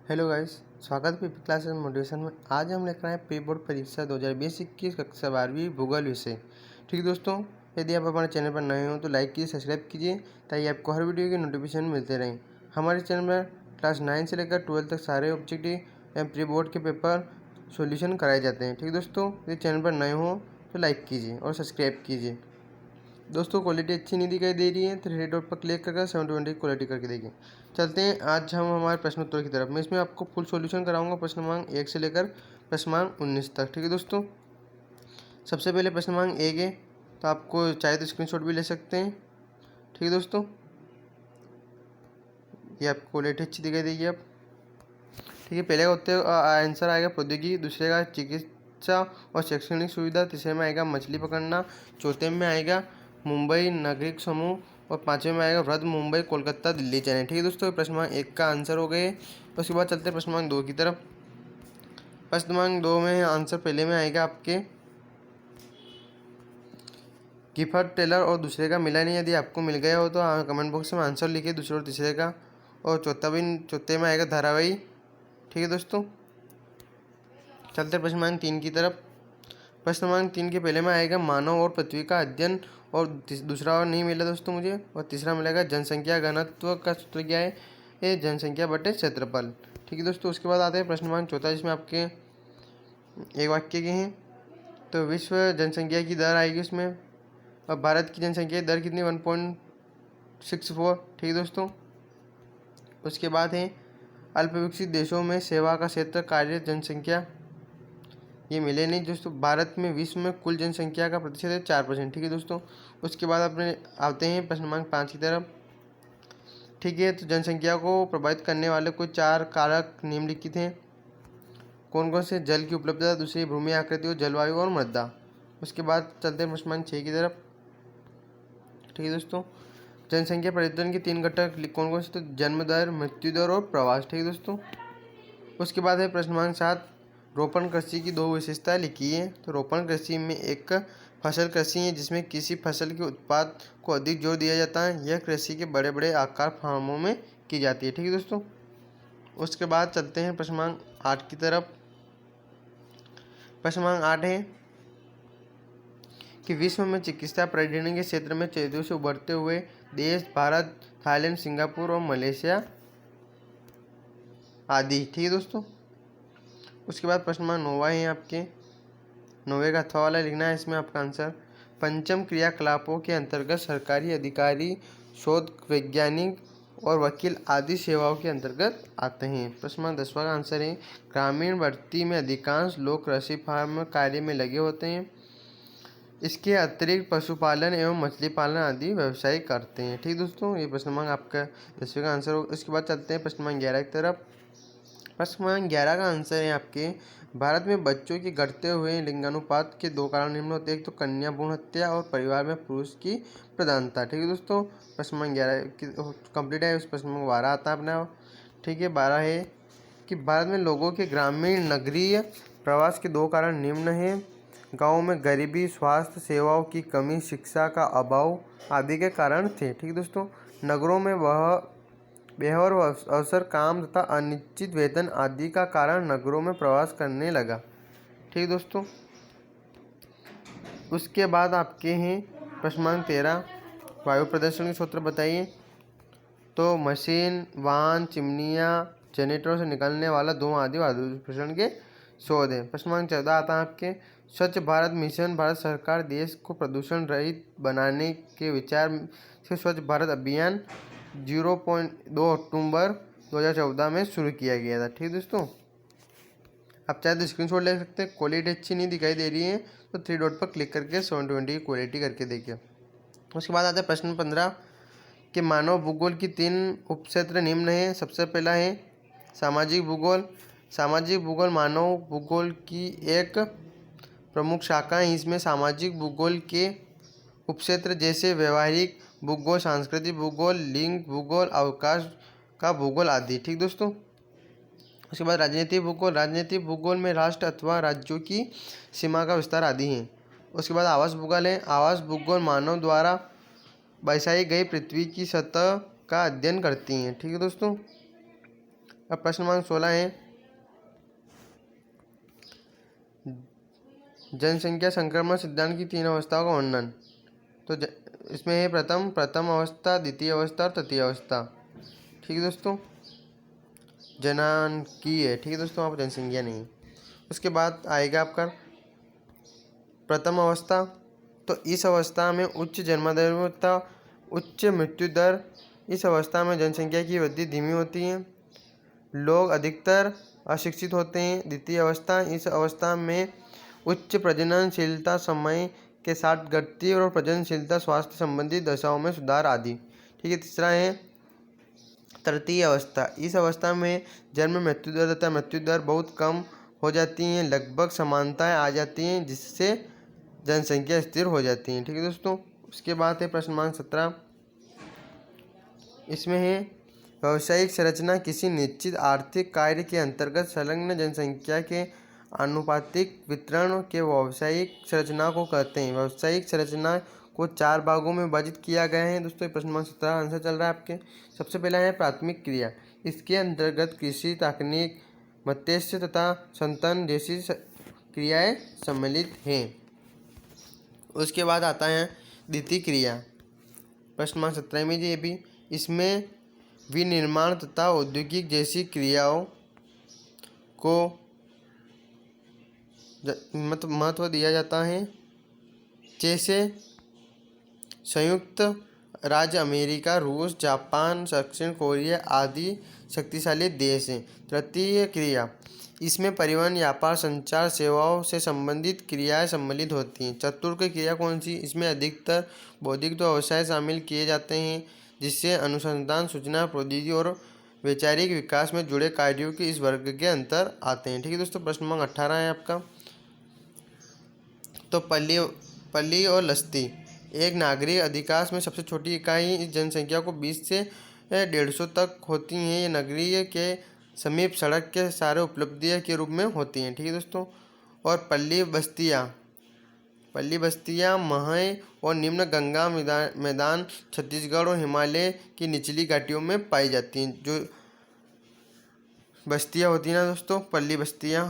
Hello guys, स्वागत है PP classes motivation में। आज हम लेकर आए प्री बोर्ड परीक्षा 2020-21 कक्षा 12वीं भूगोल विषय। ठीक है दोस्तों, यदि आप हमारे चैनल पर नए हो तो लाइक कीजिए, सब्सक्राइब कीजिए ताकि आपको हर वीडियो की नोटिफिकेशन मिलते रहें। हमारे चैनल में क्लास 9 से लेकर 12 तक सारे ऑब्जेक्टिव एवं प्री बोर्ड के पेपर सोल्यूशन कराए जाते हैं। ठीक है दोस्तों, यदि चैनल पर नए हो तो लाइक कीजिए और सब्सक्राइब कीजिए। दोस्तों, क्वालिटी अच्छी नहीं दिखाई दे रही है तो थ्री डॉट पर क्लिक करके 720 क्वालिटी करके देखिए। चलते हैं आज हम हमारे प्रश्नोत्तर की तरफ। मैं इसमें आपको फुल सॉल्यूशन कराऊंगा प्रश्न क्रमांक 1 से लेकर प्रश्न क्रमांक 19 तक। ठीक है दोस्तों, सबसे पहले प्रश्न क्रमांक 1 है, तो आपको चाहे तो स्क्रीनशॉट भी ले सकते हैं। ठीक है दोस्तों, ये आपको क्वालिटी अच्छी दिखाई देगी अब। ठीक है, पहले का उत्तर आंसर आएगा प्रौद्योगिकी, दूसरे का चिकित्सा और शैक्षणिक सुविधा, तीसरे में आएगा मछली पकड़ना, चौथे में आएगा मुंबई नागरिक समूह और पाँचवें में आएगा वृद्ध मुंबई कोलकाता दिल्ली चैनल। ठीक है दोस्तों, प्रश्न क्रमांक 1 का आंसर हो गए। उसके बाद चलते हैं प्रश्न क्रमांक 2 की तरफ। प्रश्न क्रमांक 2 में आंसर पहले में आएगा आपके गिफर्ट टेलर और दूसरे का मिला नहीं। यदि आपको मिल गया हो तो कमेंट बॉक्स में आंसर लिखिए दूसरे और तीसरे का। और चौथे में आएगा धारावाही। ठीक है दोस्तों, चलते प्रश्न क्रमांक 3 की तरफ। प्रश्न क्रमांक 3 के पहले में आएगा मानव और पृथ्वी का अध्ययन, और दूसरा और नहीं मिला दोस्तों मुझे, और तीसरा मिलेगा जनसंख्या घनत्व का सूत्र क्या है, ये जनसंख्या बटे क्षेत्रफल। ठीक है दोस्तों, उसके बाद आते हैं प्रश्न क्रमांक 4 जिसमें आपके एक वाक्य के हैं। तो विश्व जनसंख्या की दर आएगी उसमें, और भारत की जनसंख्या की दर कितनी 1.64। ठीक है दोस्तों, उसके बाद है अल्पविकसित देशों में सेवा का क्षेत्र कार्य जनसंख्या, ये मिले नहीं दोस्तों। भारत में विश्व में कुल जनसंख्या का प्रतिशत है 4%। ठीक है दोस्तों, उसके बाद अपने आते हैं प्रश्न क्रमांक 5 की तरफ। ठीक है, तो जनसंख्या को प्रभावित करने वाले कुछ 4 कारक निम्नलिखित हैं। कौन कौन से? जल की उपलब्धता, दूसरी भूमि आकृति और जलवायु और मृदा। उसके बाद चलते हैं प्रश्न क्रमांक 6 की तरफ। ठीक है दोस्तों, जनसंख्या परिवर्तन के 3 घटक कौन कौन से? तो जन्म दर, मृत्यु दर और प्रवास। ठीक है दोस्तों, उसके बाद है प्रश्न क्रमांक 7, रोपण कृषि की 2 विशेषताएं लिखी है। तो रोपण कृषि में एक फसल कृषि है जिसमें किसी फसल के उत्पाद को अधिक जोर दिया जाता है। यह कृषि के बड़े बड़े आकार फार्मों में की जाती है। ठीक है दोस्तों, उसके बाद चलते हैं प्रश्न क्रमांक 8 की तरफ। प्रश्न क्रमांक 8 है कि विश्व में चिकित्सा पर्यटन के क्षेत्र में तेजी से उभरते हुए देश भारत, थाईलैंड, सिंगापुर और मलेशिया आदि। ठीक है दोस्तों, उसके बाद प्रश्न क्रमांक 9 है आपके 9 का अथवा वाला लिखना है। इसमें आपका आंसर पंचम क्रियाकलापों के अंतर्गत सरकारी अधिकारी, शोध वैज्ञानिक और वकील आदि सेवाओं के अंतर्गत आते हैं। प्रश्न क्रमांक 10 का आंसर है ग्रामीण बस्ती में अधिकांश लोग कृषि फार्म कार्य में लगे होते हैं। इसके अतिरिक्त पशुपालन एवं मछली पालन आदि व्यवसाय करते हैं। ठीक दोस्तों, ये प्रश्न क्रमांक आपका 10वें का आंसर होगा। उसके बाद चलते हैं प्रश्न क्रमांक 11 की तरफ। प्रश्न क्रमांक 11 का आंसर है आपके भारत में बच्चों के घटते हुए लिंगानुपात के 2 कारण निम्न होते हैं। एक तो कन्या भ्रूण हत्या और परिवार में पुरुष की प्रधानता। ठीक है दोस्तों, प्रश्न क्रमांक 11 कंप्लीट है। उस प्रश्न क्रमांक 12 आता है अपना। ठीक है, 12 है कि भारत में लोगों के ग्रामीण नगरीय प्रवास के 2 कारण निम्न हैं। गाँव में गरीबी, स्वास्थ्य सेवाओं की कमी, शिक्षा का अभाव आदि के कारण थे। ठीक है दोस्तों, नगरों में बेहर अवसर, काम तथा अनिश्चित वेतन आदि का कारण नगरों में प्रवास करने लगा। ठीक दोस्तों, उसके बाद आपके हैं प्रश्न क्रमांक 13, वायु प्रदूषण के सूत्र बताइए। तो मशीन, वाहन, चिमनियाँ, जनरेटरों से निकलने वाला धुआं आदि वायु प्रदूषण के शोध है। प्रश्न क्रमांक 14 आता है आपके स्वच्छ भारत मिशन। भारत सरकार देश को प्रदूषण रहित बनाने के विचार से स्वच्छ भारत अभियान 2 अक्टूबर 2014 में शुरू किया गया था। ठीक दोस्तों, आप चाहे तो स्क्रीनशॉट ले सकते हैं। क्वालिटी अच्छी नहीं दिखाई दे रही है तो 3 डॉट पर क्लिक करके 720 की क्वालिटी करके देखिए। उसके बाद आता है प्रश्न 15 कि मानव भूगोल की 3 उपक्षेत्र निम्न हैं। सबसे पहला है सामाजिक भूगोल। सामाजिक भूगोल मानव भूगोल की एक प्रमुख शाखा है। इसमें सामाजिक भूगोल के उपक्षेत्र जैसे व्यवहारिक भूगोल, सांस्कृतिक भूगोल, लिंग भूगोल, अवकाश का भूगोल आदि। ठीक दोस्तों, उसके बाद राजनीतिक भूगोल। राजनीतिक भूगोल में राष्ट्र अथवा राज्यों की सीमा का विस्तार आदि हैं। उसके बाद आवास भूगोल है। आवास भूगोल मानव द्वारा बसाई गई पृथ्वी की सतह का अध्ययन करती हैं। ठीक है दोस्तों, अब प्रश्न क्रमांक 16 है जनसंख्या संक्रमण सिद्धांत की 3 अवस्थाओं का वर्णन। तो इसमें है प्रथम अवस्था, द्वितीय अवस्था और तृतीय अवस्था। ठीक है दोस्तों, जनांकीय, ठीक है दोस्तों, आप जनसंख्या नहीं। उसके बाद आएगा आपका प्रथम अवस्था। तो इस अवस्था में उच्च जन्मदर तथा उच्च मृत्यु दर। इस अवस्था में जनसंख्या की वृद्धि धीमी होती है, लोग अधिकतर अशिक्षित होते हैं। द्वितीय अवस्था, इस अवस्था में उच्च प्रजननशीलता समय के साथ घटती है और प्रजननशीलता स्वास्थ्य संबंधी दशाओं में सुधार आदि। ठीक है। तीसरा है तृतीय अवस्था। इस अवस्था में जन्म मृत्यु दर तथा मृत्यु दर बहुत कम हो जाती हैं, लगभग समानताएं आ जाती हैं, जिससे जनसंख्या स्थिर हो जाती है। ठीक है दोस्तों। उसके बाद है प्रश्न क्रमांक 17। इसमें है व्यावसायिक संरचना किसी निश्चित आर्थिक कार्य के अंतर्गत संलग्न जनसंख्या के आनुपातिक वितरण के व्यावसायिक संरचना को कहते हैं। व्यावसायिक संरचना को 4 भागों में विभाजित किया गया है। दोस्तों प्रश्न क्रमांक 17 आंसर चल रहा है आपके। सबसे पहला है प्राथमिक क्रिया। इसके अंतर्गत कृषि, तकनीक, मत्स्य तथा संतान जैसी क्रियाएं सम्मिलित हैं। उसके बाद आता है द्वितीय क्रिया, प्रश्न क्रमांक 17 में ये भी। इसमें विनिर्माण तथा औद्योगिक जैसी क्रियाओं को महत्व दिया जाता है, जैसे संयुक्त राज्य अमेरिका, रूस, जापान, दक्षिण कोरिया आदि शक्तिशाली देश हैं। तृतीय क्रिया, इसमें परिवहन, व्यापार, संचार, सेवाओं से संबंधित क्रियाएं सम्मिलित होती हैं। चतुर्थ क्रिया कौन सी? इसमें अधिकतर बौद्धिक व्यवसाय शामिल किए जाते हैं, जिससे अनुसंधान, सूचना प्रौद्योगिकी और वैचारिक विकास में जुड़े कार्यों के इस वर्ग के अंतर आते हैं। ठीक है दोस्तों। प्रश्न क्रमांक 18 है आपका। तो पल्ली और लस्ती एक नागरिक अधिकांश में सबसे छोटी इकाई। इस जनसंख्या को 20 से 150 तक होती हैं। ये नगरीय के समीप सड़क के सारे उपलब्धियां के रूप में होती हैं। ठीक है दोस्तों। और पल्ली बस्तियां मह और निम्न गंगा मैदान, छत्तीसगढ़ और हिमालय की निचली घाटियों में पाई जाती हैं। जो बस्तियां होती हैं ना दोस्तों, पल्ली बस्तियां,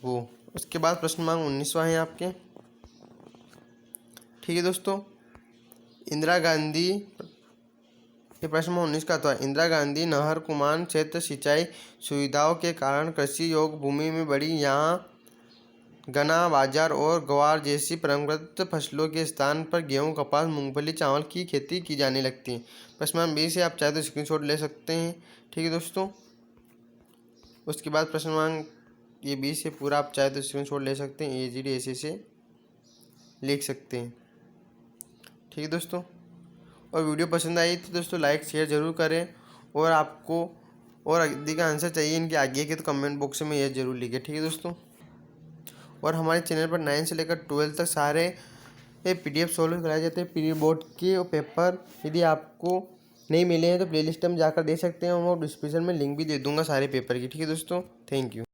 वो। उसके बाद प्रश्न क्रमांक 19वां है आपके। ठीक है दोस्तों। इंदिरा गांधी, ये प्रश्न 19 का था। इंदिरा गांधी नहर कुमान क्षेत्र सिंचाई सुविधाओं के कारण कृषि योग्य भूमि में बढ़ी। यहाँ गन्ना, बाजरा और ग्वार जैसी परंपरागत फसलों के स्थान पर गेहूं, कपास, मूंगफली, चावल की खेती की जाने लगती है। प्रश्न नंबर 20 से आप चाहे तो स्क्रीनशॉट ले सकते हैं। ठीक है दोस्तों। उसके बाद प्रश्न नंबर ये 20 से पूरा आप चाहे तो स्क्रीनशॉट ले सकते हैं, AGD ऐसे से लिख सकते हैं। ठीक है दोस्तों। और वीडियो पसंद आई तो दोस्तों लाइक शेयर ज़रूर करें, और आपको और अधिक आंसर चाहिए इनके आगे के तो कमेंट बॉक्स में ये ज़रूर लिखें। ठीक है दोस्तों। और हमारे चैनल पर 9 से लेकर 12 तक सारे PDF सॉल्व कराए जाते हैं, प्री बोर्ड के पेपर। यदि आपको नहीं मिले हैं तो प्लेलिस्ट में जाकर दे सकते हैं, और डिस्क्रिप्शन में लिंक भी दे दूंगा सारे पेपर की। ठीक है दोस्तों। Thank you.